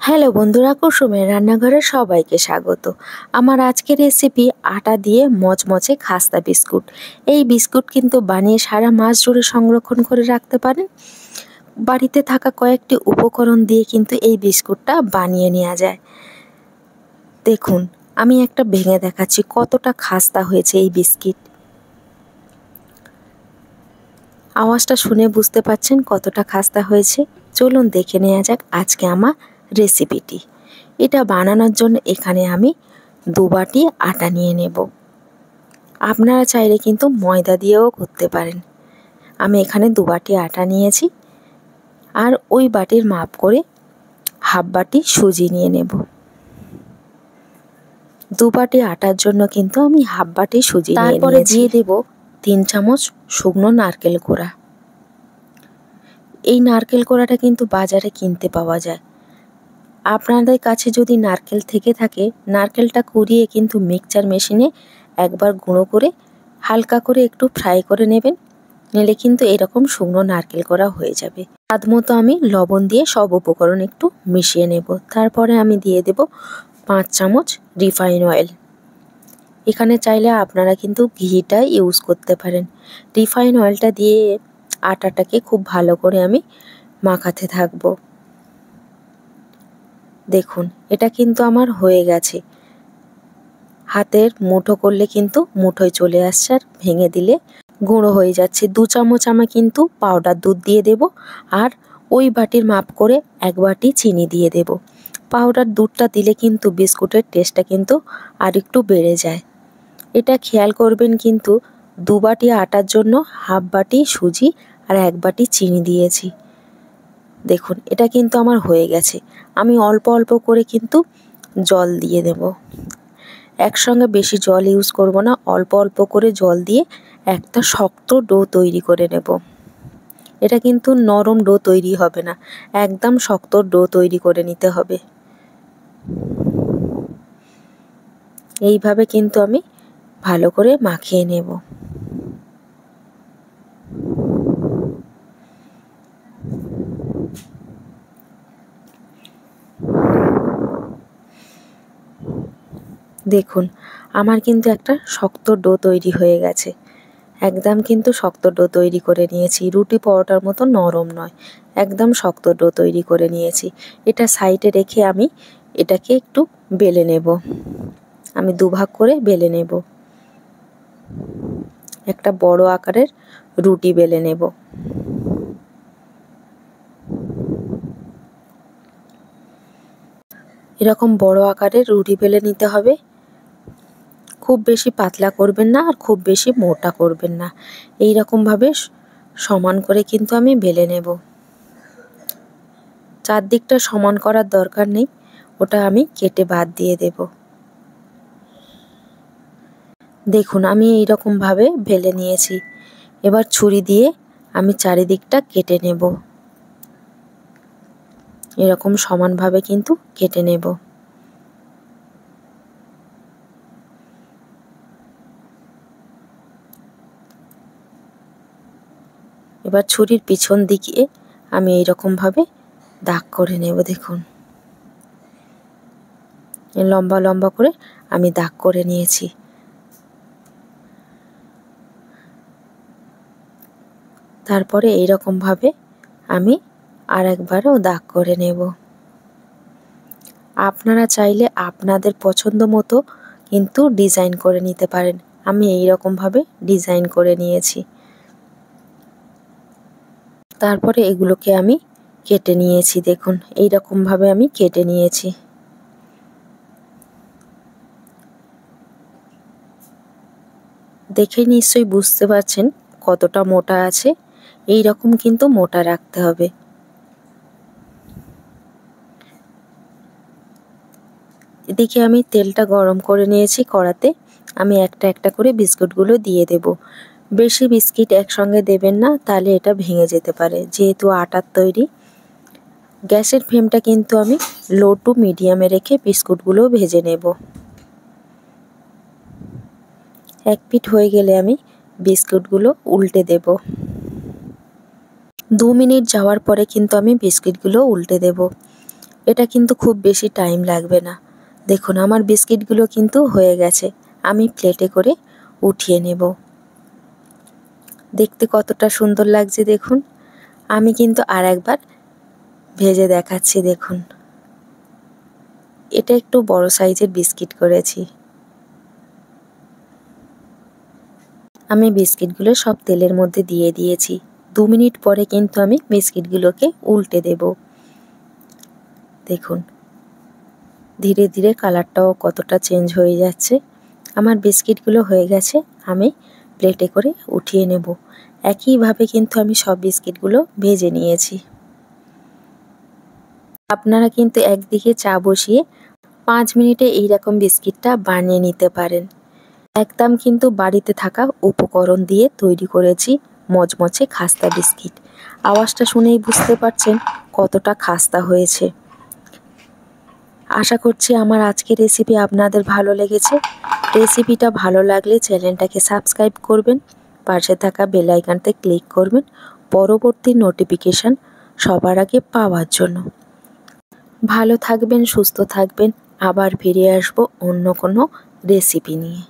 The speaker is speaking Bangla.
হ্যালো বন্ধুরা, কুসুমের রান্নাঘরে সবাইকে স্বাগত। আমার আজকের রেসিপি আটা দিয়ে মচমচে খাস্তা বিস্কুট। এই বিস্কুট কিন্তু বানিয়ে সারা মাস জুড়ে সংরক্ষণ করে রাখতে পারেন। বাড়িতে থাকা কয়েকটি উপকরণ দিয়ে কিন্তু এই বিস্কুটটা বানিয়ে নেওয়া যায়। দেখুন, আমি একটা ভেঙে দেখাচ্ছি কতটা খাস্তা হয়েছে এই বিস্কিট। আওয়াজটা শুনে বুঝতে পারছেন কতটা খাস্তা হয়েছে। চলুন দেখে নেওয়া যাক আজকে আমার রেসিপিটি। এটা বানানোর জন্য এখানে আমি 2 বাটি আটা নিয়ে নেব। আপনারা চাইলে কিন্তু ময়দা দিয়েও করতে পারেন। আমি এখানে 2 বাটি আটা নিয়েছি, আর ওই বাটির মাপ করে হাফ বাটি সুজি নিয়ে নেব। 2 বাটি আটার জন্য কিন্তু আমি হাফ বাটি সুজি নিয়ে নিয়েছি। তারপরে দিয়ে দেব 3 চামচ শুকনো নারকেল কোড়া। এই নারকেল কোড়াটা কিন্তু বাজারে কিনতে পাওয়া যায়। আপনাদের কাছে যদি নারকেল থেকে থাকে, নারকেলটা কুড়িয়ে কিন্তু মিক্সচার মেশিনে একবার গুঁড়ো করে হালকা করে একটু ফ্রাই করে নেবেন। নিলে কিন্তু এরকম শুকনো নারকেল কোড়া হয়ে যাবে। স্বাদ মতো আমি লবণ দিয়ে সব উপকরণ একটু মিশিয়ে নেব। তারপরে আমি দিয়ে দেব 5 চামচ রিফাইন অয়েল। এখানে চাইলে আপনারা কিন্তু ঘিটা ইউজ করতে পারেন। রিফাইন অয়েলটা দিয়ে আটাটাকে খুব ভালো করে আমি মাখাতে থাকবো। দেখুন, এটা কিন্তু আমার হয়ে গেছে। হাতের মুঠো করলে কিন্তু মুঠোয় চলে আসছে, আর ভেঙে দিলে গুঁড়ো হয়ে যাচ্ছে। 2 চামচ আমি কিন্তু পাউডার দুধ দিয়ে দেব, আর ওই বাটির মাপ করে 1 বাটি চিনি দিয়ে দেব। পাউডার দুধটা দিলে কিন্তু বিস্কুটের টেস্টটা কিন্তু আর একটু বেড়ে যায়। এটা খেয়াল করবেন কিন্তু 2 বাটি আটার জন্য হাফ বাটি সুজি আর 1 বাটি চিনি দিয়েছি। দেখুন, এটা কিন্তু আমার হয়ে গেছে। আমি অল্প অল্প করে কিন্তু জল দিয়ে দেব। একসঙ্গে বেশি জল ইউজ করব না, অল্প অল্প করে জল দিয়ে একটা শক্ত ডো তৈরি করে নেব। এটা কিন্তু নরম ডো তৈরি হবে না, একদম শক্ত ডো তৈরি করে নিতে হবে। এইভাবে কিন্তু আমি ভালো করে মাখিয়ে নেব। দেখুন, আমার কিন্তু একটা শক্ত ডো তৈরি হয়ে গেছে। একদম কিন্তু শক্ত ডো তৈরি করে নিয়েছি। রুটি পরোটার মতো নরম নয়, একদম শক্ত ডো তৈরি করে নিয়েছি। এটা সাইডে রেখে আমি এটাকে একটু বেলে নেব। আমি 2 ভাগ করে বেলে নেব। একটা বড় আকারের রুটি বেলে নেব। এরকম বড় আকারের রুটি বেলে নিতে হবে। খুব বেশি পাতলা করবেন না, আর খুব বেশি মোটা করবেন না। এই রকমভাবে সমান করে কিন্তু আমি বেলে নেব। চারদিকটা সমান করার দরকার নেই, ওটা আমি কেটে বাদ দিয়ে দেব। দেখুন, আমি এই রকমভাবে বেলে নিয়েছি। এবার ছুরি দিয়ে আমি চারিদিকটা কেটে নেব। এরকম সমানভাবে কিন্তু কেটে নেব। এবার ছুরির পিছন দিকে আমি এইরকমভাবে দাগ করে নেব। দেখুন, লম্বা লম্বা করে আমি দাগ করে নিয়েছি। তারপরে এইরকমভাবে আমি আরেকবারও দাগ করে নেব। আপনারা চাইলে আপনাদের পছন্দ মতো কিন্তু ডিজাইন করে নিতে পারেন। আমি এইরকমভাবে ডিজাইন করে নিয়েছি। তারপরে এগুলোকে আমি কেটে নিয়েছি। দেখুন, এইরকমভাবে আমি কেটে নিয়েছি। দেখে নিশ্চয়ই বুঝতে পারছেন কতটা মোটা আছে। এই রকম কিন্তু মোটা রাখতে হবে। এদিকে আমি তেলটা গরম করে নিয়েছি কড়াতে। আমি একটা একটা করে বিস্কুটগুলো দিয়ে দেব। বেশি বিস্কিট একসঙ্গে দেবেন না, তাহলে এটা ভেঙে যেতে পারে, যেহেতু আটার তৈরি। গ্যাসের ফ্লেমটা কিন্তু আমি লো টু মিডিয়ামে রেখে বিস্কুটগুলো ভেজে নেব। এক পিঠ হয়ে গেলে আমি বিস্কুটগুলো উল্টে দেব। 2 মিনিট যাওয়ার পরে কিন্তু আমি বিস্কিটগুলো উল্টে দেব। এটা কিন্তু খুব বেশি টাইম লাগবে না। দেখুন আমার বিস্কিটগুলো কিন্তু হয়ে গেছে। আমি প্লেটে করে উঠিয়ে নেব। দেখতে কতটা সুন্দর লাগছে দেখুন। আমি কিন্তু আর একবার ভেজে দেখাচ্ছি দেখুন। এটা একটু বড় সাইজের বিস্কিট করেছি। আমি বিস্কিটগুলো সব তেলের মধ্যে দিয়ে দিয়েছি। 2 মিনিট পরে কিন্তু আমি বিস্কিটগুলোকে উল্টে দেব। দেখুন ধীরে ধীরে কালারটাও কতটা চেঞ্জ হয়ে যাচ্ছে। আমার বিস্কিটগুলো হয়ে গেছে, আমি প্লেটে করে উঠিয়ে নেব। একইভাবে কিন্তু আমি সব বিস্কিটগুলো ভেজে নিয়েছি। আপনারা কিন্তু একদিকে চা বসিয়ে 5 মিনিটে এইরকম বিস্কিটটা বানিয়ে নিতে পারেন। একদম কিন্তু বাড়িতে থাকা উপকরণ দিয়ে তৈরি করেছি মচমচে খাস্তা বিস্কিট। আওয়াজটা শুনেই বুঝতে পারছেন কতটা খাস্তা হয়েছে। আশা করছি আমার আজকের রেসিপি আপনাদের ভালো লেগেছে। রেসিপিটা ভালো লাগলে চ্যানেলটাকে সাবস্ক্রাইব করবেন, পাশে থাকা বেল আইকনতে ক্লিক করবেন পরবর্তী নোটিফিকেশান সবার আগে পাওয়ার জন্য। ভালো থাকবেন, সুস্থ থাকবেন। আবার ফিরে আসবো অন্য কোনো রেসিপি নিয়ে।